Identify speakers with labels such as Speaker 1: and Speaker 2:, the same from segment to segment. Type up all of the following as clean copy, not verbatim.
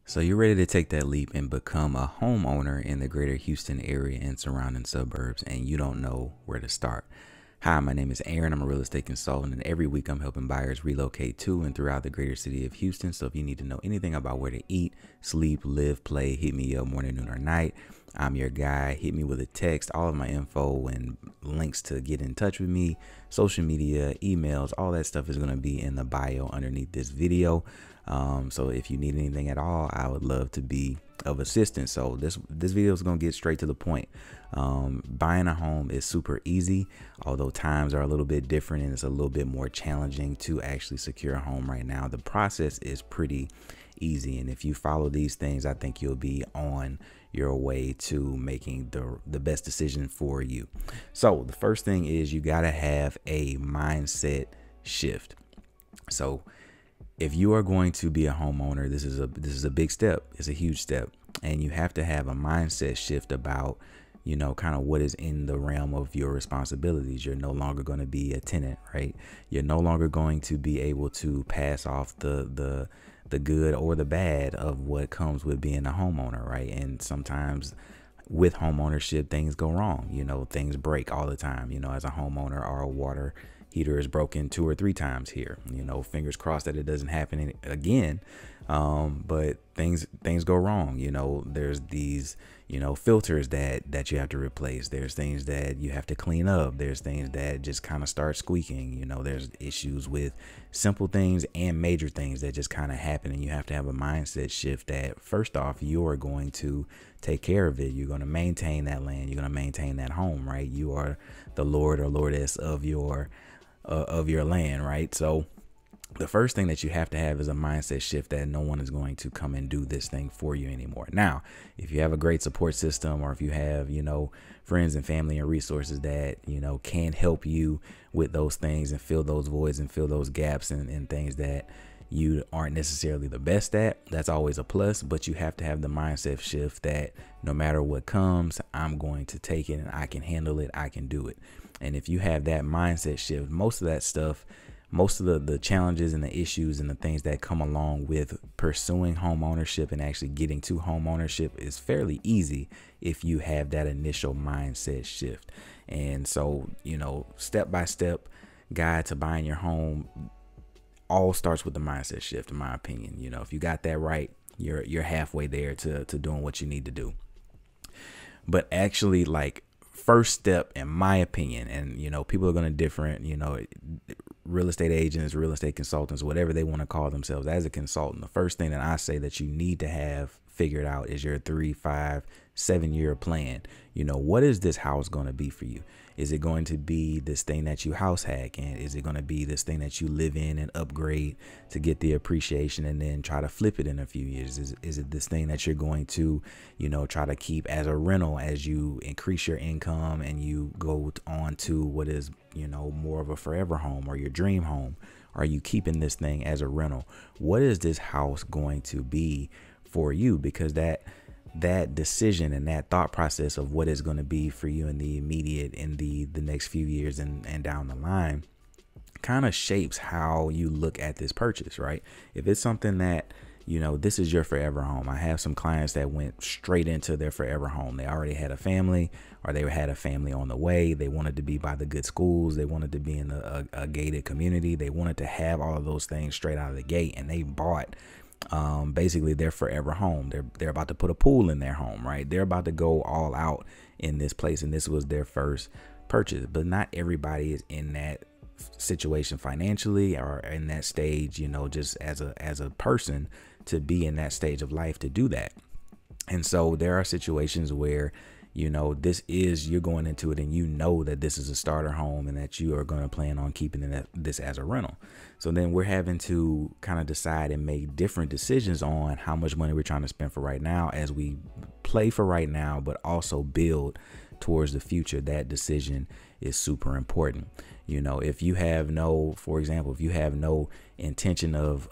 Speaker 1: So you're ready to take that leap and become a homeowner in the greater Houston area and surrounding suburbs, and you don't know where to start. Hi, my name is Aaron. I'm a real estate consultant, and every week I'm helping buyers relocate to and throughout the greater city of Houston. So if you need to know anything about where to eat, sleep, live, play, hit me up morning, noon, or night. I'm your guy. Hit me with a text. All of my info and links to get in touch with me, social media, emails, all that stuff is going to be in the bio underneath this video. So if you need anything at all, I would love to be of assistance. So this video is going to get straight to the point. Buying a home is super easy, although times are a little bit different and it's a little bit more challenging to actually secure a home right now. The process is pretty easy, and if you follow these things, I think you'll be on your way to making the best decision for you. So the first thing is you got to have a mindset shift. So if you are going to be a homeowner, this is a big step. It's a huge step, and you have to have a mindset shift about, you know, kind of what is in the realm of your responsibilities. You're no longer going to be a tenant, right? You're no longer going to be able to pass off the good or the bad of what comes with being a homeowner, right? And sometimes with home ownership, things go wrong. You know, things break all the time. You know, as a homeowner, our water heater is broken 2 or 3 times here. You know, fingers crossed that it doesn't happen again. But things go wrong. You know, there's these, you know, filters that you have to replace. There's things that you have to clean up. There's things that just kind of start squeaking. You know, there's issues with simple things and major things that just kind of happen, and you have to have a mindset shift that first off, you are going to take care of it. You're going to maintain that land. You're going to maintain that home, right? You are the Lord or Lordess of your land, right? So the first thing that you have to have is a mindset shift that no one is going to come and do this thing for you anymore. Now, if you have a great support system, or if you have, you know, friends and family and resources that, you know, can help you with those things and fill those voids and fill those gaps and things that you aren't necessarily the best at, that's always a plus. But you have to have the mindset shift that no matter what comes, I'm going to take it and I can handle it. I can do it. And if you have that mindset shift, most of that stuff, most of the challenges and the issues and the things that come along with pursuing home ownership and actually getting to home ownership is fairly easy if you have that initial mindset shift. And so, you know, step-by-step guide to buying your home all starts with the mindset shift, in my opinion. You know, if you got that right, you're halfway there to doing what you need to do. But actually, like, first step, in my opinion, and, you know, people are going to different, you know, real estate agents, real estate consultants, whatever they want to call themselves as a consultant. The first thing that I say that you need to have figured out is your 3, 5, 7-year plan. You know, what is this house going to be for you? Is it going to be this thing that you house hack? And is it going to be this thing that you live in and upgrade to get the appreciation and then try to flip it in a few years? Is it this thing that you're going to, you know, try to keep as a rental as you increase your income and you go on to what is, you know, more of a forever home or your dream home? Are you keeping this thing as a rental? What is this house going to be for you? Because that decision and that thought process of what is going to be for you in the immediate, in the next few years and down the line, kind of shapes how you look at this purchase, right? If it's something that, you know, this is your forever home. I have some clients that went straight into their forever home. They already had a family, or they had a family on the way. They wanted to be by the good schools. They wanted to be in a gated community. They wanted to have all of those things straight out of the gate, and they bought basically their forever home. They're about to put a pool in their home, right? They're about to go all out in this place, and this was their first purchase. But not everybody is in that situation financially or in that stage, you know, just as a person to be in that stage of life to do that. And so there are situations where, you know, you're going into it and you know that this is a starter home and that you are going to plan on keeping this as a rental. So then we're having to kind of decide and make different decisions on how much money we're trying to spend for right now as we play for right now, but also build towards the future. That decision is super important. You know, if you have for example, if you have no intention of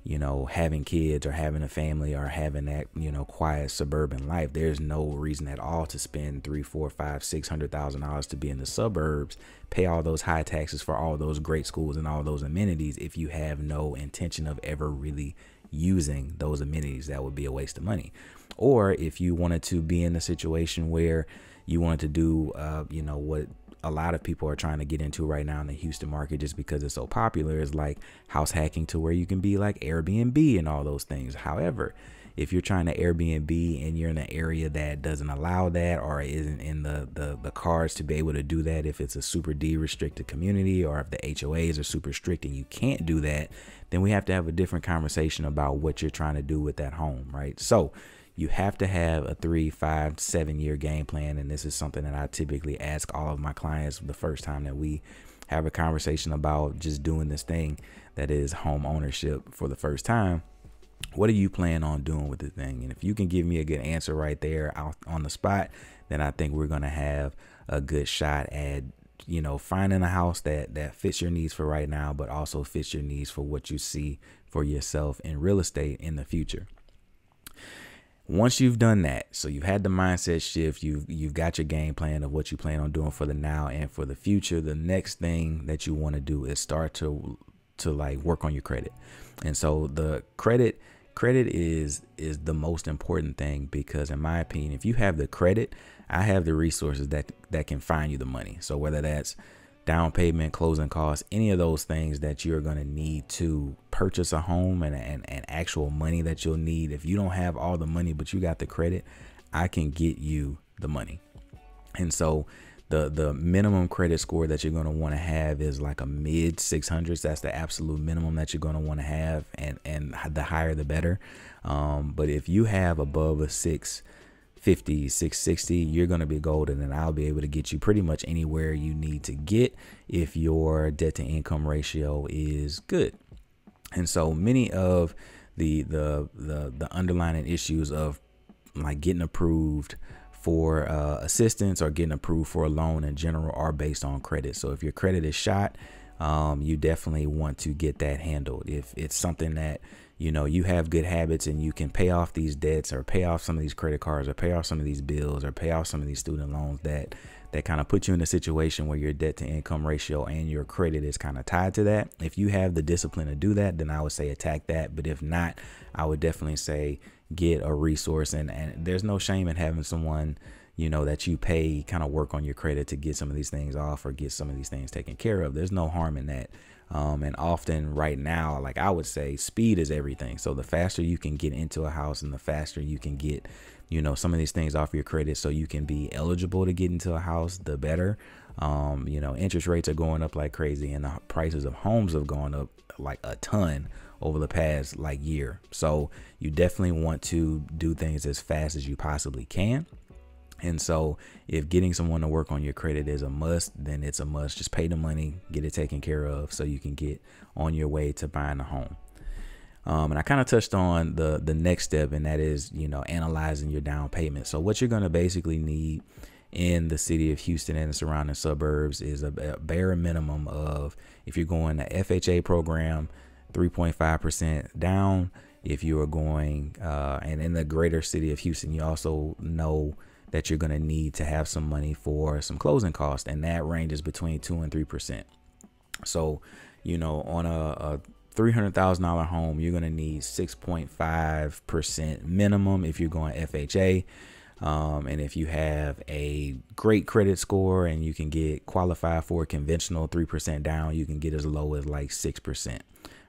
Speaker 1: you know, having kids or having a family or having that, you know, quiet suburban life, there's no reason at all to spend $300,000, $400,000, $500,000, $600,000 to be in the suburbs, pay all those high taxes for all those great schools and all those amenities if you have no intention of ever really using those amenities, that would be a waste of money. Or if you wanted to be in a situation where you wanted to do, what a lot of people are trying to get into right now in the Houston market, just because it's so popular, is like house hacking, to where you can be like Airbnb and all those things. However, if you're trying to Airbnb and you're in an area that doesn't allow that, or isn't in the cards to be able to do that, if it's a super restricted community, or if the HOAs are super strict and you can't do that, then we have to have a different conversation about what you're trying to do with that home, right? So you have to have a 3, 5, 7 year game plan. And this is something that I typically ask all of my clients the first time that we have a conversation about just doing this thing that is home ownership for the first time. What do you plan on doing with the thing? And if you can give me a good answer right there out on the spot, then I think we're going to have a good shot at, finding a house that fits your needs for right now, but also fits your needs for what you see for yourself in real estate in the future. Once you've done that, so you've had the mindset shift, you've got your game plan of what you plan on doing for the now and for the future, the next thing that you want to do is start to like work on your credit. And so the credit is the most important thing, because in my opinion, if you have the credit, I have the resources that can find you the money. So whether that's down payment, closing costs, any of those things that you're going to need to purchase a home, and actual money that you'll need. If you don't have all the money, but you got the credit, I can get you the money. And so the minimum credit score that you're going to want to have is like a mid 600s. That's the absolute minimum that you're going to want to have. And the higher, the better. But if you have above a 650, 660, you're going to be golden, and I'll be able to get you pretty much anywhere you need to get if your debt to income ratio is good. And so many of the underlying issues of like getting approved for assistance or getting approved for a loan in general are based on credit. So if your credit is shot, you definitely want to get that handled. If it's something that you have good habits and you can pay off these debts, or pay off some of these credit cards, or pay off some of these bills, or pay off some of these student loans that kind of put you in a situation where your debt to income ratio and your credit is kind of tied to that. If you have the discipline to do that, then I would say attack that. But if not, I would definitely say get a resource. And there's no shame in having someone, that you pay kind of work on your credit to get some of these things off or get some of these things taken care of. There's no harm in that. And often right now, like I would say, speed is everything. So the faster you can get into a house and the faster you can get, some of these things off your credit so you can be eligible to get into a house, the better. Interest rates are going up like crazy, and the prices of homes have gone up like a ton over the past like year. So you definitely want to do things as fast as you possibly can. And so if getting someone to work on your credit is a must, then it's a must. Just pay the money, get it taken care of so you can get on your way to buying a home. And I kind of touched on the next step, and that is, analyzing your down payment. So what you're going to basically need in the city of Houston and the surrounding suburbs is a bare minimum of, if you're going to FHA program, 3.5% down. If you are going, and in the greater city of Houston, you also know that you're going to need to have some money for some closing costs, and that ranges between 2 and 3%. So, on a $300,000 home, you're going to need 6.5% minimum if you're going FHA. And if you have a great credit score and you can get qualified for a conventional 3% down, you can get as low as like 6%.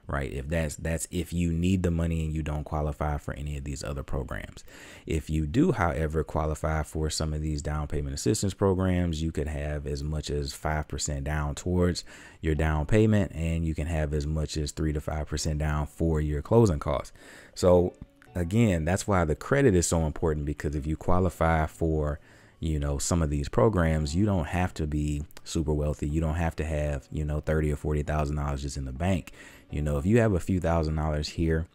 Speaker 1: Right? If that's if you need the money and you don't qualify for any of these other programs. If you do, however, qualify for some of these down payment assistance programs, you could have as much as 5% down towards your down payment, and you can have as much as 3 to 5% down for your closing costs. So again, that's why the credit is so important, because if you qualify for some of these programs, you don't have to be super wealthy. You don't have to have, $30,000 or $40,000 just in the bank. If you have a few $1,000s here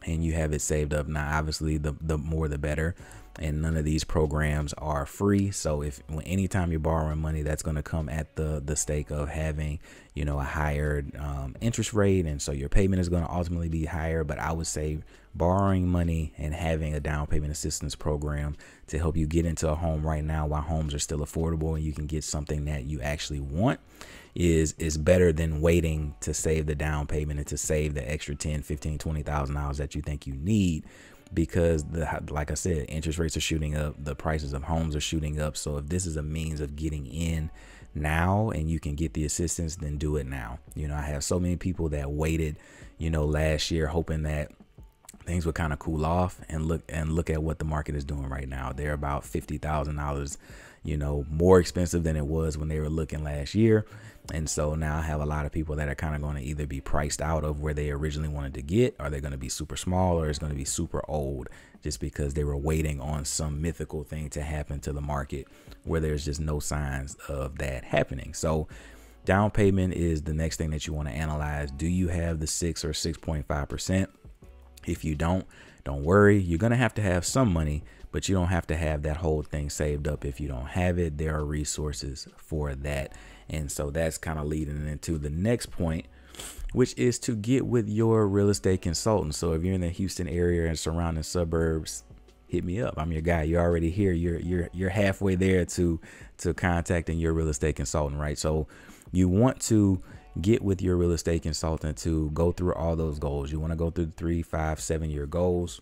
Speaker 1: and you have it saved up, now obviously the more the better. and none of these programs are free. So anytime you're borrowing money, that's going to come at the stake of having, you know, a higher interest rate, and so your payment is going to ultimately be higher. But I would say borrowing money and having a down payment assistance program to help you get into a home right now while homes are still affordable and you can get something that you actually want is better than waiting to save the down payment and to save the extra 10, 15, $20,000 that you think you need, because like I said, interest rates are shooting up, the prices of homes are shooting up. So if this is a means of getting in now and you can get the assistance, then do it now. You know, I have so many people that waited, you know, last year hoping that things would kind of cool off, and look at what the market is doing right now. They're about $50,000, you know, more expensive than it was when they were looking last year. And so now I have a lot of people that are kind of going to either be priced out of where they originally wanted to get, or they're going to be super small, or it's going to be super old, just because they were waiting on some mythical thing to happen to the market where there's just no signs of that happening. So down payment is the next thing that you want to analyze. Do you have the 6 or 6.5%? If you don't worry. You're going to have some money, but you don't have to have that whole thing saved up. If you don't have it, there are resources for that. And so that's kind of leading into the next point, which is to get with your real estate consultant. So if you're in the Houston area and surrounding suburbs, hit me up. I'm your guy. You're already here. You're halfway there to contacting your real estate consultant, right? So you want to get with your real estate consultant to go through all those goals. You want to go through the 3, 5, 7-year goals.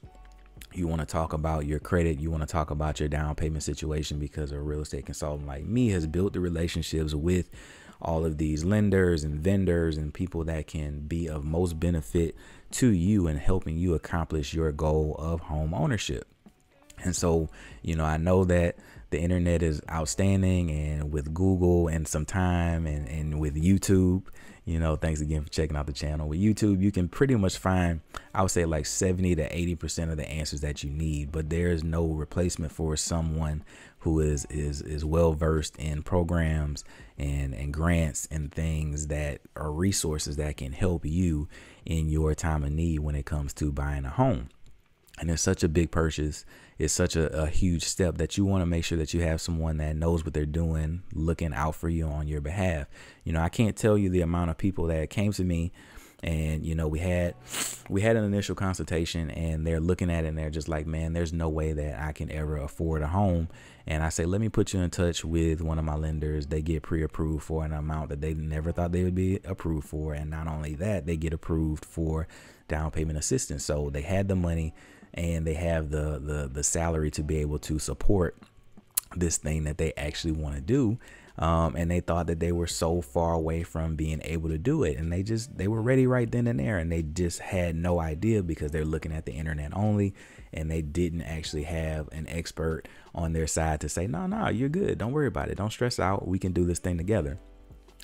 Speaker 1: You want to talk about your credit. You want to talk about your down payment situation, because a real estate consultant like me has built the relationships with all of these lenders and vendors and people that can be of most benefit to you in helping you accomplish your goal of home ownership. And so, you know, I know that the internet is outstanding, and with Google and some time and with YouTube, you know, thanks again for checking out the channel. With YouTube, you can pretty much find, I would say, like 70 to 80% of the answers that you need, but there's no replacement for someone who is well versed in programs and grants and things that are resources that can help you in your time of need when it comes to buying a home. And it's such a big purchase. It's such a huge step that you want to make sure that you have someone that knows what they're doing, looking out for you on your behalf. You know, I can't tell you the amount of people that came to me, and, you know, we had an initial consultation, and they're looking at it and they're just like, man, there's no way that I can ever afford a home. And I say, let me put you in touch with one of my lenders. They get pre-approved for an amount that they never thought they would be approved for. And not only that, they get approved for down payment assistance. So they had the money, and they have the salary to be able to support this thing that they actually want to do. And they thought that they were so far away from being able to do it. And they were ready right then and there. And they just had no idea, because they're looking at the internet only, and they didn't actually have an expert on their side to say, no, you're good. Don't worry about it. Don't stress out. We can do this thing together.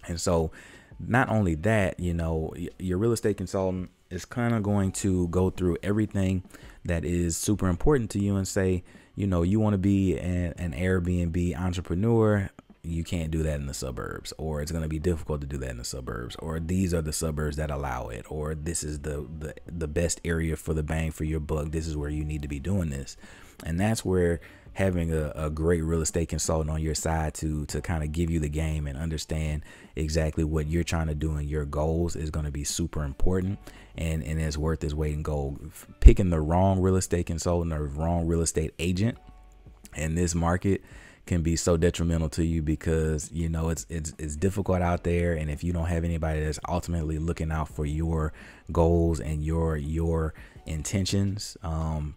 Speaker 1: And so not only that, you know, your real estate consultant is kind of going to go through everything that is super important to you and say, you know, you want to be an Airbnb entrepreneur. You can't do that in the suburbs, or it's going to be difficult to do that in the suburbs, or these are the suburbs that allow it, or this is the best area for the bang for your buck. This is where you need to be doing this. And that's where having a great real estate consultant on your side to kind of give you the game and understand exactly what you're trying to do and your goals is going to be super important, and it's worth its weight in gold. Picking the wrong real estate consultant or wrong real estate agent in this market can be so detrimental to you, because, you know, it's difficult out there. And if you don't have anybody that's ultimately looking out for your goals and your intentions,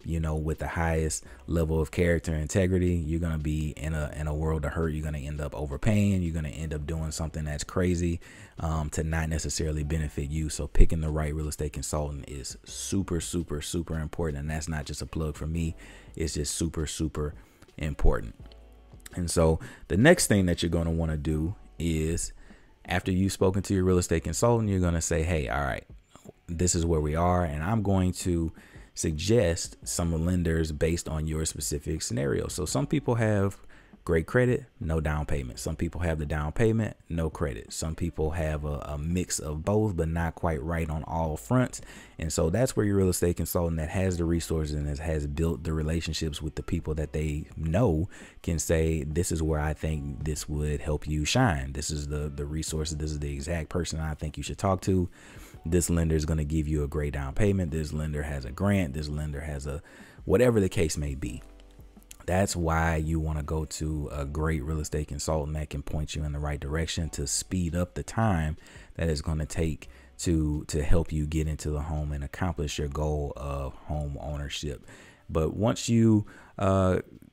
Speaker 1: you know, with the highest level of character and integrity, you're going to be in a world of hurt. You're going to end up overpaying. You're going to end up doing something that's crazy to not necessarily benefit you. So picking the right real estate consultant is super, super, super important. And that's not just a plug for me. It's just super, super important. And so the next thing that you're going to want to do is, after you've spoken to your real estate consultant, you're going to say, hey, all right, this is where we are, and I'm going to suggest some lenders based on your specific scenario. So some people have great credit, no down payment. Some people have the down payment, no credit. Some people have a mix of both, but not quite right on all fronts. And so that's where your real estate consultant that has the resources and has built the relationships with the people that they know can say, this is where I think this would help you shine. This is the resources. This is the exact person I think you should talk to. This lender is going to give you a great down payment. This lender has a grant. This lender has a whatever the case may be. That's why you want to go to a great real estate consultant that can point you in the right direction to speed up the time that it's going to take to help you get into the home and accomplish your goal of home ownership. But once you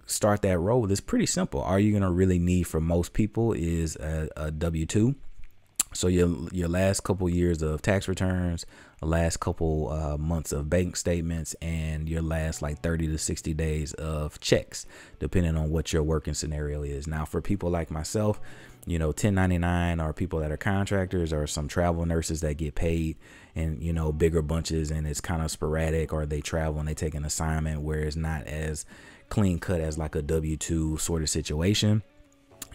Speaker 1: start that road, it's pretty simple. All you're going to really need for most people is a W-2. So your last couple years of tax returns, last couple months of bank statements, and your last like 30 to 60 days of checks, depending on what your working scenario is. Now, for people like myself, 1099 or people that are contractors or some travel nurses that get paid in, bigger bunches, and it's kind of sporadic, or they travel and they take an assignment where it's not as clean cut as like a W-2 sort of situation.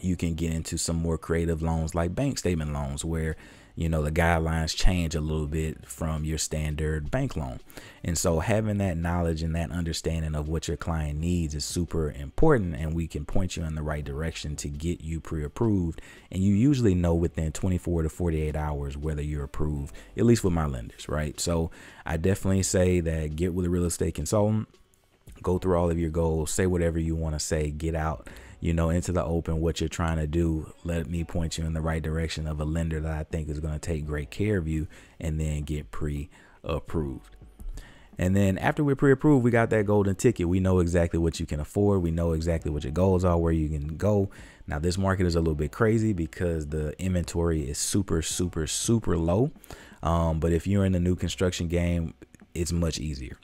Speaker 1: You can get into some more creative loans like bank statement loans where, the guidelines change a little bit from your standard bank loan. And so having that knowledge and that understanding of what your client needs is super important, and we can point you in the right direction to get you pre-approved. And you usually know within 24 to 48 hours whether you're approved, at least with my lenders, right? So I definitely say that get with a real estate consultant, go through all of your goals, say whatever you want to say, get out into the open what you're trying to do. Let me point you in the right direction of a lender that I think is going to take great care of you, and then get pre-approved. And then after we're pre-approved, we got that golden ticket. We know exactly what you can afford. We know exactly what your goals are, where you can go. Now, this market is a little bit crazy because the inventory is super, super, super low. But if you're in the new construction game, it's much easier.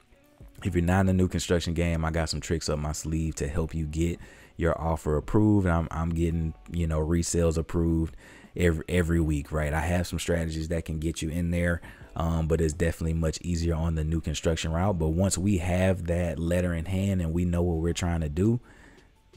Speaker 1: If you're not in the new construction game, I got some tricks up my sleeve to help you get your offer approved. I'm getting, resales approved every week, right? I have some strategies that can get you in there, but it's definitely much easier on the new construction route. But once we have that letter in hand and we know what we're trying to do,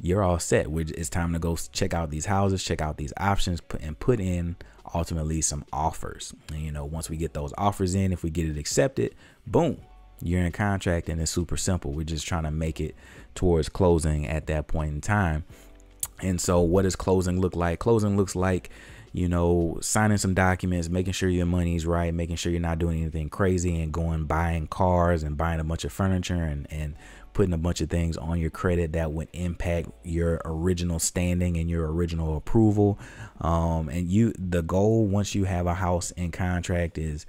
Speaker 1: you're all set. It's time to go check out these houses, check out these options, and put in ultimately some offers. And, once we get those offers in, if we get it accepted, boom, you're in contract, and it's super simple. We're just trying to make it towards closing at that point in time. And so what does closing look like? Closing looks like, signing some documents, making sure your money's right, making sure you're not doing anything crazy and buying cars and buying a bunch of furniture and putting a bunch of things on your credit that would impact your original standing and your original approval. The goal once you have a house in contract is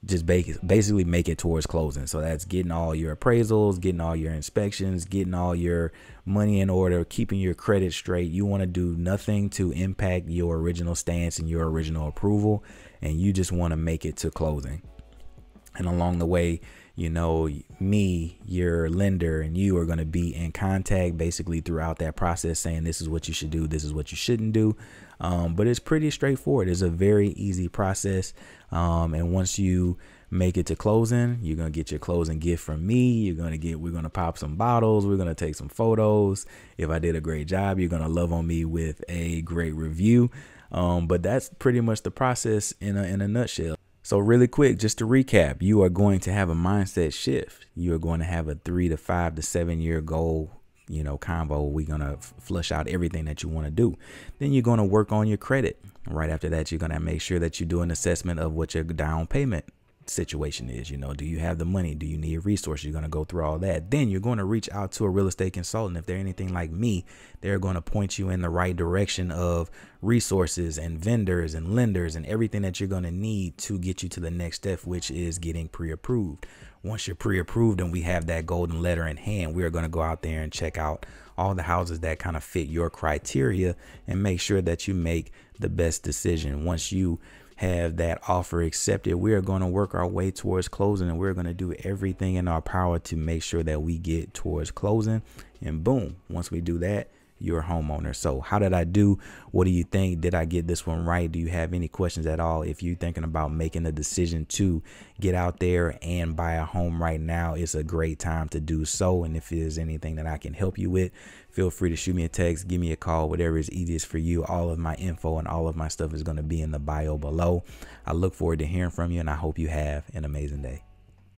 Speaker 1: just basically make it towards closing. So that's getting all your appraisals, getting all your inspections, getting all your money in order, keeping your credit straight. You want to do nothing to impact your original stance and your original approval, and you just want to make it to closing. And along the way, me, your lender, and you are going to be in contact basically throughout that process, saying this is what you should do, this is what you shouldn't do. But it's pretty straightforward. It's a very easy process. And once you make it to closing, you're going to get your closing gift from me. We're going to pop some bottles. We're going to take some photos. If I did a great job, you're going to love on me with a great review. But that's pretty much the process in a nutshell. So really quick, just to recap, you are going to have a mindset shift. You are going to have a 3 to 5 to 7 year goal, combo. We're going to flush out everything that you want to do. Then you're going to work on your credit. Right after that, you're going to make sure that you do an assessment of what your down payment situation is. Do you have the money? Do you need resources? You're going to go through all that. Then you're going to reach out to a real estate consultant. If they're anything like me, they're going to point you in the right direction of resources and vendors and lenders and everything that you're going to need to get you to the next step, which is getting pre-approved. Once you're pre-approved and we have that golden letter in hand, we're going to go out there and check out all the houses that kind of fit your criteria and make sure that you make the best decision. Once you have that offer accepted, we are going to work our way towards closing, and we're going to do everything in our power to make sure that we get towards closing. And boom, once we do that, you're a homeowner. So how did I do? What do you think? Did I get this one right? Do you have any questions at all? If you're thinking about making a decision to get out there and buy a home right now, it's a great time to do so. And if there's anything that I can help you with, feel free to shoot me a text, give me a call, whatever is easiest for you. All of my info and all of my stuff is going to be in the bio below. I look forward to hearing from you, and I hope you have an amazing day.